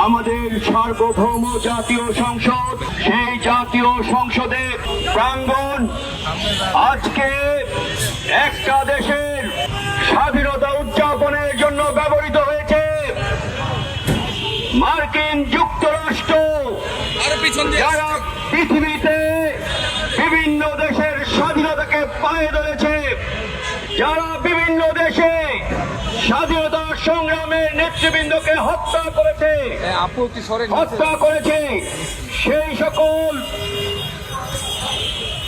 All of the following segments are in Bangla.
আমাদের সার্বভৌম জাতীয় সংসদ, সেই জাতীয় সংসদের প্রাঙ্গণ আজকে একটা দেশের স্বাধীনতা উদযাপনের জন্য ব্যবহৃত হয়েছে। মার্কিন যুক্তরাষ্ট্র যারা পৃথিবীতে বিভিন্ন দেশের স্বাধীনতাকে পায়ে ধরেছে, যারা বিভিন্ন দেশে স্বাধীনতা সংগ্রামের নেতৃবৃন্দকে হত্যা করেছে,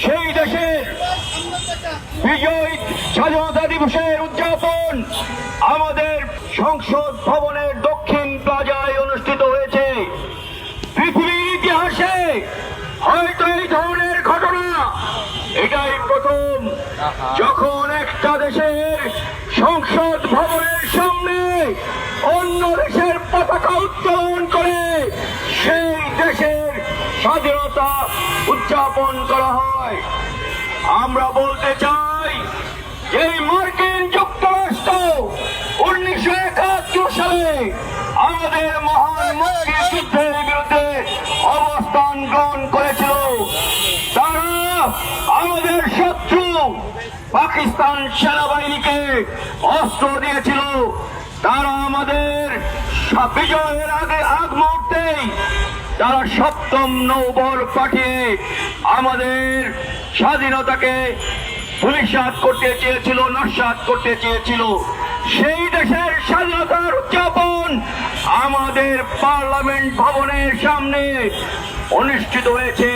সেই দেশের বিজয় স্বাধীনতা দিবসের উদযাপন আমাদের সংসদ ভবনের দক্ষিণ প্লাজায় অনুষ্ঠিত হয়েছে। পৃথিবীর ইতিহাসে হয়তো এই ধরনের ঘটনা এটাই প্রথম, যখন একটা দেশের সংসদ ভবনের সামনে অন্য দেশের পতাকা উত্তোলন করে সেই দেশের স্বাধীনতা উদযাপন করা হয়। আমরা বলতে চাই যে মার্কিন যুক্তরাষ্ট্র 1971 সালে আমাদের মহান মুক্তিযুদ্ধের বিরুদ্ধে অবস্থান গ্রহণ করেছিল। তারা আমাদের শত্রু পাকিস্তান সেনাবাহিনীকে অস্ত্র দিয়েছিল। তারা আমাদের বিজয়ের আগ মুহূর্তেই তারা সপ্তম নৌবহর পাঠিয়ে আমাদের স্বাধীনতাকে ধূলিসাৎ করতে চেয়েছিল, নস্যাৎ করতে চেয়েছিল। সেই দেশের স্বাধীনতার উদযাপন আমাদের পার্লামেন্ট ভবনের সামনে অনুষ্ঠিত হয়েছে।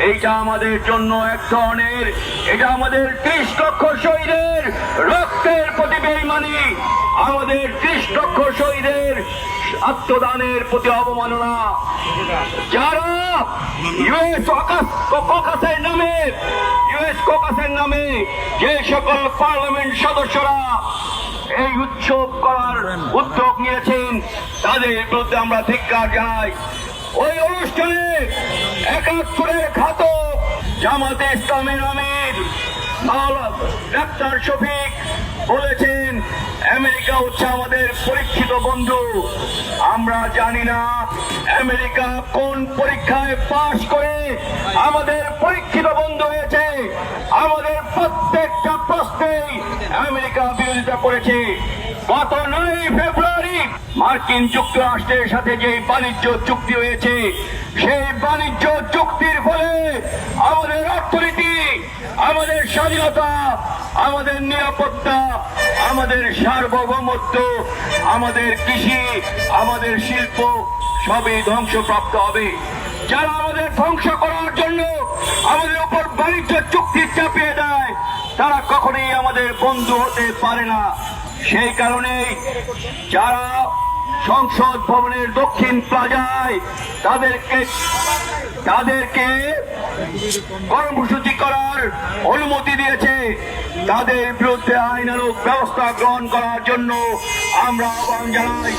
এইটা আমাদের জন্য এক ধরনের, এটা আমাদের 30 লক্ষ শহীদের রক্তের প্রতি বেইমানি, আমাদের 30 লক্ষ শহীদের আত্মদানের প্রতি অবমাননা। যারা ইউএস ককাসের নামে যে সকল পার্লামেন্ট সদস্যরা এই উৎসব করার উদ্যোগ নিয়েছেন, তাদের বিরুদ্ধে আমরা ধিক্কার জানাই। ওই অনুষ্ঠানে 71-এর ঘাতক জামাতে ইসলামের আমির ডাক্তার শফিক বলেছেন আমেরিকা হচ্ছে আমাদের পরীক্ষিত বন্ধু। আমরা জানি না আমেরিকা কোন পরীক্ষায় পাশ করে আমাদের পরীক্ষিত বন্ধু হয়েছে। আমাদের প্রত্যেকটা প্রশ্নেই আমেরিকা বিরোধিতা করেছে। গত 9 ফেব্রুয়ারি মার্কিন যুক্তরাষ্ট্রের সাথে যে বাণিজ্য চুক্তি হয়েছে, সেই বাণিজ্য চুক্তির ফলে আমাদের অর্থনীতি, আমাদের স্বাধীনতা, আমাদের নিরাপত্তা, আমাদের সার্বভৌমত্ব, আমাদের কৃষি, আমাদের শিল্প সবই ধ্বংসপ্রাপ্ত হবে। যারা আমাদের ধ্বংস করার জন্য আমাদের উপর বাণিজ্য চুক্তি চাপিয়ে দেয়, তারা কখনোই আমাদের বন্ধু হতে পারে না। সেই কারণেই যারা সংসদ ভবনের দক্ষিণ প্লাজায় তাদেরকে কর্মসূচি করার অনুমতি দিয়েছে, তাদের বিরুদ্ধে আইনানুগ ব্যবস্থা গ্রহণ করার জন্য আমরা আহ্বান জানাই।